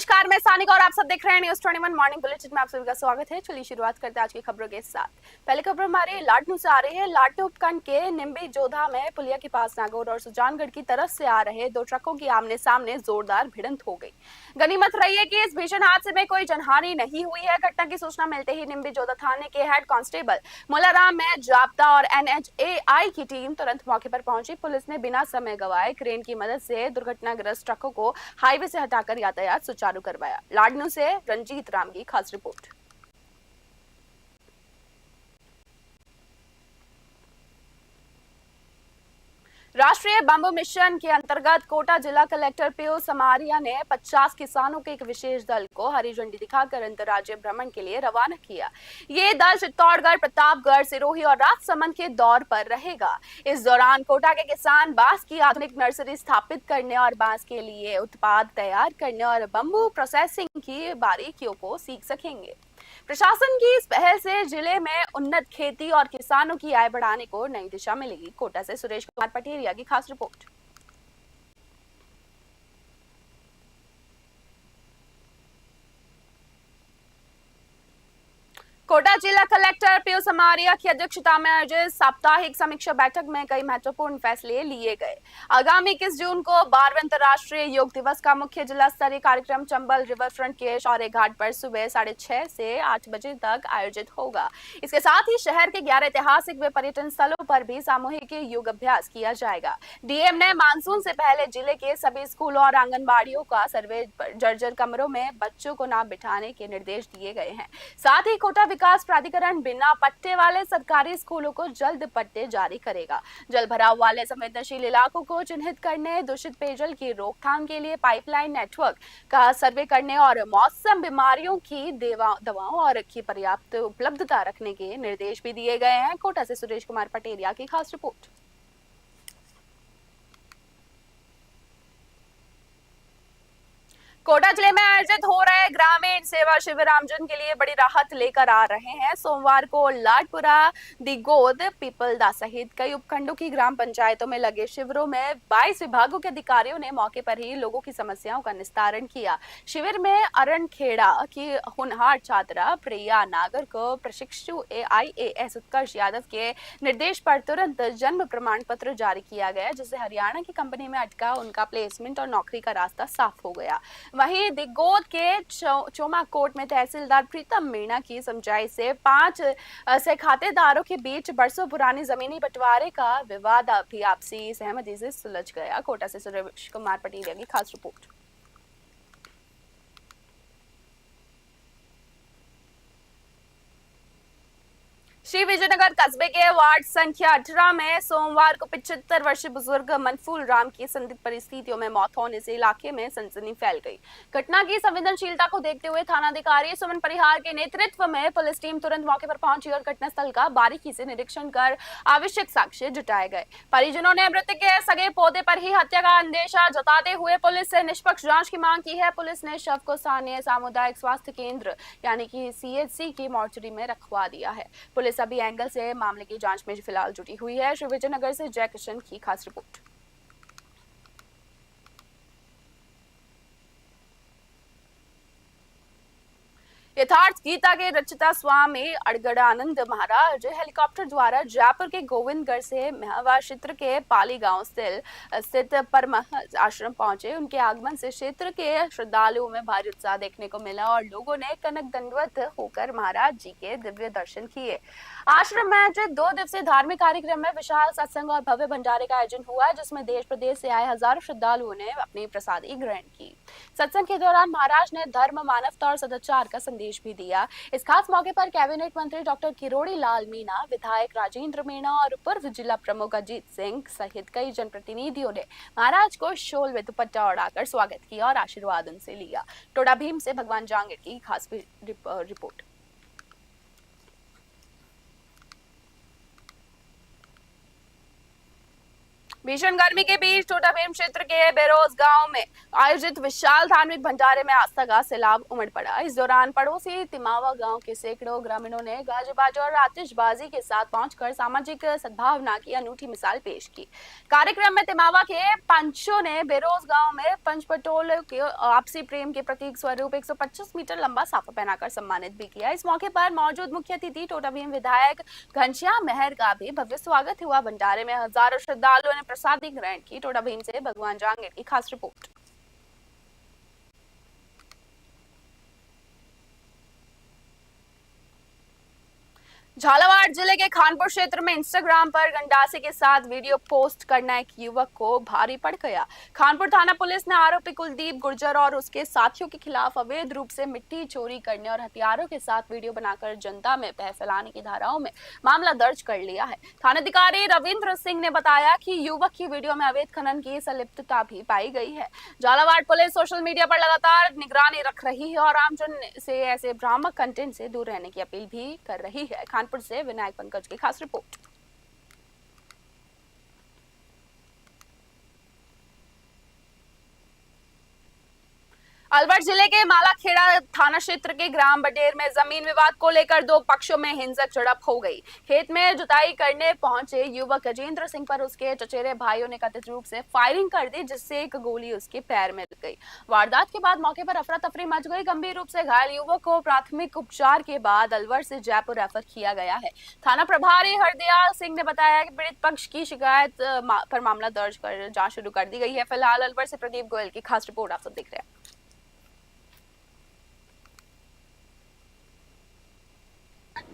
नमस्कार, मैं सानिका और आप सब देख रहे हैं न्यूज़ 21 मॉर्निंग बुलेटिन में आप सभी का स्वागत है। चलिए शुरुआत करते हैं आज की खबरों के साथ। पहली खबर हमारे लाडनू से आ रही है। लाडनू उपखंड के निम्बी जोधा में पुलिया के पास नागौर और सुजानगढ़ की तरफ से आ रहे दो ट्रकों की आमने सामने जोरदार भिड़ंत हो गई। गनीमत रही है कि इस भीषण हादसे में कोई जनहानि नहीं हुई है। घटना की सूचना मिलते ही निम्बी जोधा थाने के हेड कांस्टेबल मुलाराम में जाब्ता और NHAI की टीम तुरंत मौके पर पहुंची। पुलिस ने बिना समय गवाए क्रेन की मदद से दुर्घटनाग्रस्त ट्रकों को हाईवे से हटाकर यातायात सुचारू करवाया। लाडनू से रंजीत राम की खास रिपोर्ट। राष्ट्रीय बंबू मिशन के अंतर्गत कोटा जिला कलेक्टर पीयूष समारिया ने 50 किसानों के एक विशेष दल को हरी झंडी दिखाकर अंतर्राज्यीय भ्रमण के लिए रवाना किया। ये दल चित्तौड़गढ़, प्रतापगढ़, सिरोही और राजसमंद के दौर पर रहेगा। इस दौरान कोटा के किसान बांस की आधुनिक नर्सरी स्थापित करने और बांस के लिए उत्पाद तैयार करने और बंबू प्रोसेसिंग की बारीकियों को सीख सकेंगे। प्रशासन की इस पहल से जिले में उन्नत खेती और किसानों की आय बढ़ाने को नई दिशा मिलेगी। कोटा से सुरेश कुमार पटेरिया की खास रिपोर्ट। कोटा जिला कलेक्टर पीयूष समारिया की अध्यक्षता में आयोजित साप्ताहिक समीक्षा बैठक में कई महत्वपूर्ण फैसले लिए गए। आगामी 21 जून को 12वें अंतर्राष्ट्रीय योग दिवस का मुख्य जिला स्तरीय कार्यक्रम चंबल रिवर फ्रंट के शौर्य घाट पर सुबह 6:30 से 8 बजे तक आयोजित होगा। इसके साथ ही शहर के 11 ऐतिहासिक व पर्यटन स्थलों पर भी सामूहिक योग अभ्यास किया जाएगा। डीएम ने मानसून से पहले जिले के सभी स्कूलों और आंगनबाड़ियों का सर्वे जर्जर कमरों में बच्चों को न बिठाने के निर्देश दिए गए हैं। साथ ही कोटा विकास प्राधिकरण बिना पट्टे वाले सरकारी स्कूलों को जल्द पट्टे जारी करेगा। जल भराव वाले संवेदनशील इलाकों को चिन्हित करने, दूषित पेयजल की रोकथाम के लिए पाइपलाइन नेटवर्क का सर्वे करने और मौसम बीमारियों की दवाओं और की पर्याप्त उपलब्धता रखने के निर्देश भी दिए गए हैं। कोटा से सुरेश कुमार पटेरिया की खास रिपोर्ट। कोटा जिले में आयोजित हो रहे ग्रामीण सेवा शिविर आमजन के लिए बड़ी राहत लेकर आ रहे हैं। सोमवार को लाडपुरा, दिगोद, पीपलदा सहित कई उपखंडों की ग्राम पंचायतों में लगे शिविरों में 22 विभागों के अधिकारियों ने मौके पर ही लोगों की समस्याओं का निस्तारण किया। शिविर में अरणखेड़ा की होनहार छात्रा प्रिया नागर को प्रशिक्षु IAS उत्कर्ष यादव के निर्देश पर तुरंत जन्म प्रमाण पत्र जारी किया गया, जिससे हरियाणा की कंपनी में अटका उनका प्लेसमेंट और नौकरी का रास्ता साफ हो गया। वहीं दिगोद के चोमाकोट में तहसीलदार प्रीतम मीणा की समझाई से 5 से खातेदारों के बीच बरसों पुरानी जमीनी बंटवारे का विवाद भी आपसी सहमति से सुलझ गया। कोटा से सुरेश कुमार पटेरिया की खास रिपोर्ट। श्री विजयनगर कस्बे के वार्ड संख्या 18 में सोमवार को 75 वर्षीय बुजुर्ग मनफूल राम की संदिग्ध परिस्थितियों में मौत होने से इलाके में सनसनी फैल गई। घटना की संवेदनशीलता को देखते हुए थानाधिकारी सुमन परिहार के नेतृत्व में पुलिस टीम तुरंत मौके पर पहुंची और घटनास्थल का बारीकी से निरीक्षण कर आवश्यक साक्ष्य जुटाए गए। परिजनों ने मृतक के सगे पौधे पर ही हत्या का अंदेशा जताते हुए पुलिस से निष्पक्ष जाँच की मांग की है। पुलिस ने शव को स्थानीय सामुदायिक स्वास्थ्य केंद्र यानी कि CHC की मोर्चरी में रखवा दिया है। पुलिस सभी एंगल से मामले की जांच में फिलहाल जुटी हुई है। श्री विजयनगर से जय किशन की खास रिपोर्ट। यथार्थ गीता के रचिता स्वामी अड़गड़ानंद महाराज हेलीकॉप्टर द्वारा जयपुर के गोविंदगढ़ से महवा क्षेत्र के पाली गांव स्थित परमहंस आश्रम पहुंचे। उनके आगमन से क्षेत्र के श्रद्धालुओं में भारी उत्साह देखने को मिला और लोगों ने कनक दंडवत होकर महाराज जी के दिव्य दर्शन किए। आश्रम में आयोजित 2 दिवसीय धार्मिक कार्यक्रम में विशाल सत्संग और भव्य भंडारे का आयोजन हुआ, जिसमें देश प्रदेश से आए हजारों श्रद्धालुओं ने अपनी प्रसादी ग्रहण की। सत्संग के दौरान महाराज ने धर्म, मानवता और सदाचार का संदेश भी दिया। इस खास मौके पर कैबिनेट मंत्री डॉक्टर किरोड़ी लाल मीणा, विधायक राजेंद्र मीणा और पूर्व जिला प्रमुख अजीत सिंह सहित कई जनप्रतिनिधियों ने महाराज को शोल व दुपट्टा ओढ़ाकर स्वागत किया और आशीर्वाद उनसे लिया। टोडा भीम से भगवान जांगड़ की खास रिपोर्ट। भीषण गर्मी के बीच टोटाभीम क्षेत्र के बेरोज गांव में आयोजित विशाल धार्मिक भंडारे में आस्था का सैलाब उमड़ पड़ा। इस दौरान पड़ोसी तिमावा गांव के सैकड़ों ग्रामीणों ने गाजे बाजे और आतिशबाजी के साथ पहुंचकर सामाजिक सद्भावना की अनूठी मिसाल पेश की। कार्यक्रम में तिमावा के पंचों ने बेरोज गांव में पंचपटोल के आपसी प्रेम के प्रतीक स्वरूप 125 मीटर लंबा साफा पहनाकर सम्मानित भी किया। इस मौके पर मौजूद मुख्य अतिथि टोटाभीम विधायक घनश्याम मेहर का भी भव्य स्वागत हुआ। भंडारे में हजारों श्रद्धालुओं ने प्रसादी ग्रहण की। टोटाभीम से भगवान जांगेड़ की खास रिपोर्ट। झालावाड़ जिले के खानपुर क्षेत्र में इंस्टाग्राम पर गंडासे के साथ वीडियो पोस्ट करना एक युवक को भारी पड़ गया। खानपुर थाना पुलिस ने आरोपी कुलदीप गुर्जर और उसके साथियों के खिलाफ अवैध रूप से मिट्टी चोरी करने और हथियारों के साथ वीडियो बनाकर जनता में भय फैलाने की धाराओं में मामला दर्ज कर लिया है। थानाधिकारी रविंद्र सिंह ने बताया कि युवक की वीडियो में अवैध खनन की संलिप्तता भी पाई गई है। झालावाड़ पुलिस सोशल मीडिया पर लगातार निगरानी रख रही है और आमजन से ऐसे भ्रामक कंटेंट से दूर रहने की अपील भी कर रही है। कानपुर से विनायक पंकज की खास रिपोर्ट। अलवर जिले के मालाखेड़ा थाना क्षेत्र के ग्राम बडेर में जमीन विवाद को लेकर दो पक्षों में हिंसक झड़प हो गई। खेत में जुताई करने पहुंचे युवक गजेंद्र सिंह पर उसके चचेरे भाइयों ने कथित रूप से फायरिंग कर दी, जिससे एक गोली उसके पैर में लग गई। वारदात के बाद मौके पर अफरा तफरी मच गई। गंभीर रूप से घायल युवक को प्राथमिक उपचार के बाद अलवर से जयपुर रेफर किया गया है। थाना प्रभारी हरदयाल सिंह ने बताया कि पीड़ित पक्ष की शिकायत पर मामला दर्ज कर जांच शुरू कर दी गई है। फिलहाल अलवर से प्रदीप गोयल की खास रिपोर्ट आप सब देख रहे हैं।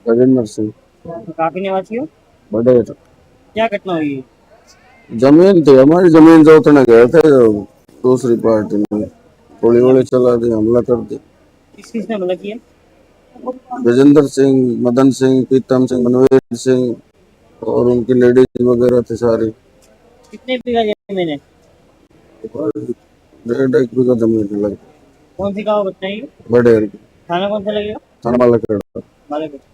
गजेंद्र सिंह काफी निवासी हो। बडेर। क्या घटना हुई है? जमीन थी, हमारी जमीन जोतने गए थे, दूसरी पार्टी ने गोली गोली चला दी, हमला कर दी। किस किसने हमला किया? गजेंद्र सिंह, मदन सिंह, प्रीतम सिंह, मनवीर सिंह और उनकी लेडीज वगैरह थी सारी। कितने बीघा जमीन है? 1.5 बीघा जमीन है लग कौन सी गाँव बताइए? बडेर की। थाना कौन सा लगेगा? थाना मालाखेड़ा। मालेगांव।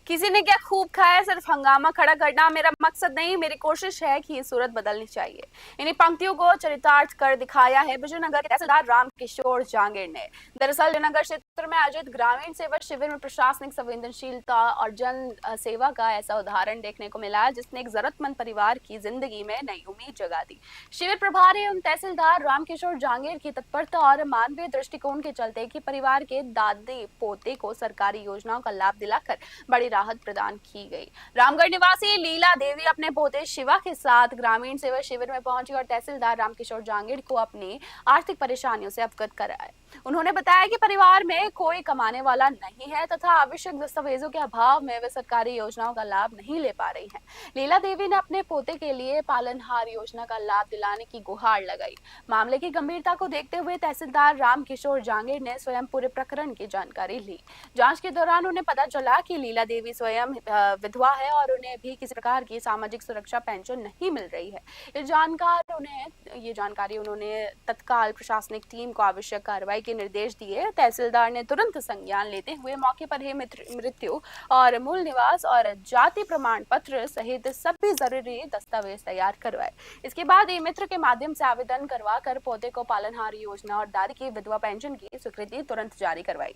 किसी ने क्या खूब खाया, सिर्फ हंगामा खड़ा करना मेरा मकसद नहीं, मेरी कोशिश है कि ये सूरत बदलनी चाहिए। इन्हीं पंक्तियों को चरितार्थ कर दिखाया है विजयनगर के तहसीलदार रामकिशोर जांगेड़ ने। दरअसल विजयनगर क्षेत्र में आयोजित ग्रामीण सेवा शिविर में प्रशासनिक संवेदनशीलता और जन सेवा का ऐसा उदाहरण देखने को मिला जिसने एक जरूरतमंद परिवार की जिंदगी में नई उम्मीद जगा दी। शिविर प्रभारी एवं तहसीलदार रामकिशोर जांगेड़ की तत्परता और मानवीय दृष्टिकोण के चलते कि परिवार के दादी पोते को सरकारी योजनाओं का लाभ दिलाकर बड़ी राहत प्रदान की गई। रामगढ़ निवासी लीला देवी अपने पोते शिवा के साथ ग्रामीण सेवा शिविर में पहुंची और तहसीलदार रामकिशोर जांगेड़ को अपनी आर्थिक परेशानियों से अवगत कराया। उन्होंने बताया कि परिवार में कोई कमाने वाला नहीं है तथा आवश्यक दस्तावेजों के अभाव में वे सरकारी योजनाओं का लाभ नहीं ले पा रही हैं। लीला देवी ने अपने पोते के लिए पालनहार योजना का लाभ दिलाने की गुहार लगाई। मामले की गंभीरता को देखते हुए तहसीलदार रामकिशोर जांगेड़ ने स्वयं पूरे प्रकरण की जानकारी ली। जांच के दौरान उन्हें पता चला कि लीला देवी स्वयं विधवा है और उन्हें भी किसी प्रकार की सामाजिक सुरक्षा पेंशन नहीं मिल रही है। ये जानकारी उन्होंने तत्काल प्रशासनिक टीम को आवश्यक कार्रवाई के निर्देश दिए। तहसीलदार ने तुरंत संज्ञान लेते हुए मौके पर ही मृत्यु और मूल निवास और जाति प्रमाण पत्र सहित सभी जरूरी दस्तावेज तैयार करवाए। इसके बाद ई मित्र के माध्यम से आवेदन करवा कर पोते को पालनहार योजना और दादी की विधवा पेंशन की स्वीकृति तुरंत जारी करवाई।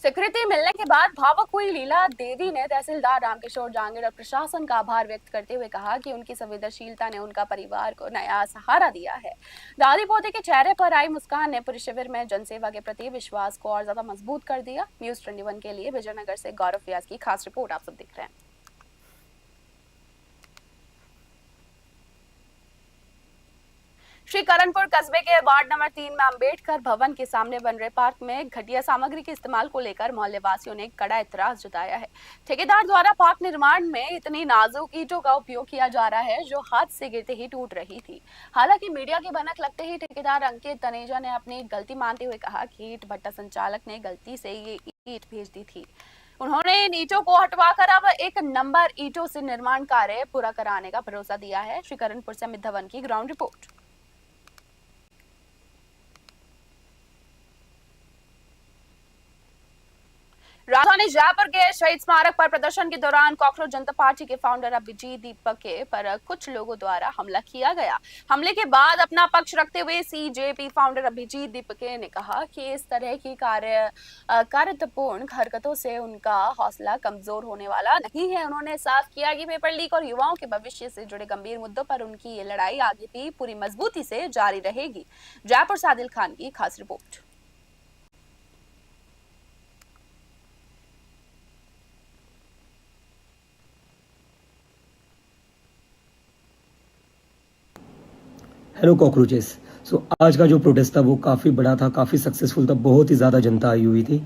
स्वीकृति मिलने के बाद भावुक हुई लीला देवी ने तहसीलदार रामकिशोर जांगेड़ और प्रशासन का आभार व्यक्त करते हुए कहा कि उनकी संवेदनशीलता ने उनका परिवार को नया सहारा दिया है। दादी पोते के चेहरे पर आई मुस्कान ने पूरे शिविर में जनसेवा के प्रति विश्वास को और ज्यादा मजबूत कर दिया। न्यूज 21 के लिए विजयनगर से गौरव व्यास की खास रिपोर्ट आप सब देख रहे हैं। श्री करणपुर कस्बे के वार्ड नंबर 3 में अंबेडकर भवन के सामने बन रहे पार्क में घटिया सामग्री के इस्तेमाल को लेकर मोहल्ले वासियों ने कड़ा एतराज जताया है। ठेकेदार द्वारा पार्क निर्माण में इतनी नाजुक ईंटों का उपयोग किया जा रहा है जो हाथ से गिरते ही टूट रही थी। हालांकि मीडिया की भनक लगते ही ठेकेदार अंकित तनेजा ने अपनी गलती मानते हुए कहा कि ईंट भट्टा संचालक ने गलती से ये ईंट भेज दी थी। उन्होंने इन ईंटों को हटवाकर अब एक नंबर ईंटों से निर्माण कार्य पूरा कराने का भरोसा दिया है। श्री करणपुर से अमित धवन की ग्राउंड रिपोर्ट। राजधानी जयपुर के शहीद स्मारक पर प्रदर्शन के दौरान कॉकरोच जनता पार्टी के फाउंडर अभिजीत दीपके पर कुछ लोगों द्वारा हमला किया गया। हमले के बाद अपना पक्ष रखते हुए सीजेपी फाउंडर अभिजीत दीपके ने कहा कि इस तरह की कार्यपूर्ण हरकतों से उनका हौसला कमजोर होने वाला नहीं है। उन्होंने साफ किया कि पेपर लीक और युवाओं के भविष्य से जुड़े गंभीर मुद्दों पर उनकी ये लड़ाई आगे भी पूरी मजबूती से जारी रहेगी। जयपुर से आदिल खान की खास रिपोर्ट। Hello cockroaches. आज का जो प्रोटेस्ट था वो काफ़ी बड़ा था, काफ़ी सक्सेसफुल था, बहुत ही ज़्यादा जनता आई हुई थी।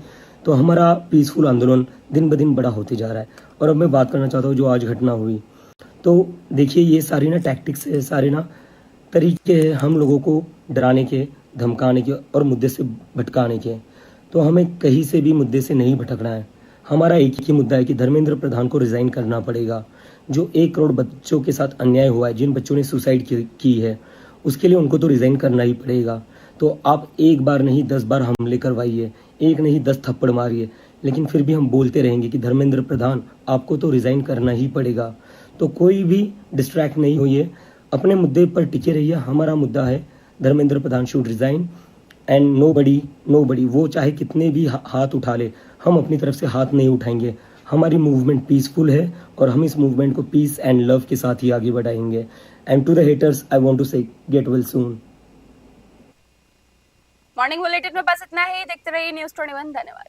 तो हमारा पीसफुल आंदोलन दिन ब दिन बड़ा होते जा रहा है। और अब मैं बात करना चाहता हूँ जो आज घटना हुई। तो देखिए ये सारी ना टैक्टिक्स है, सारे ना तरीके हैं हम लोगों को डराने के, धमकाने के और मुद्दे से भटकाने के। तो हमें कहीं से भी मुद्दे से नहीं भटकना है। हमारा एक ही मुद्दा है कि धर्मेंद्र प्रधान को रिज़ाइन करना पड़ेगा। जो 1 करोड़ बच्चों के साथ अन्याय हुआ है, जिन बच्चों ने सुसाइड की है, उसके लिए उनको तो रिज़ाइन करना ही पड़ेगा। तो आप एक बार नहीं 10 बार हमले करवाइए, एक नहीं 10 थप्पड़ मारिए, लेकिन फिर भी हम बोलते रहेंगे कि धर्मेंद्र प्रधान आपको तो रिज़ाइन करना ही पड़ेगा। तो कोई भी डिस्ट्रैक्ट नहीं होइए, अपने मुद्दे पर टिके रहिए। हमारा मुद्दा है Dharmendra Pradhan should resign and nobody वो चाहे कितने भी हाथ उठा ले, हम अपनी तरफ से हाथ नहीं उठाएंगे। हमारी मूवमेंट पीसफुल है और हम इस मूवमेंट को पीस एंड लव के साथ ही आगे बढ़ाएंगे। And to the haters I want to say get well soon. Morning bulletin में बस इतना ही। देखते रहिए न्यूज़ 21। धन्यवाद।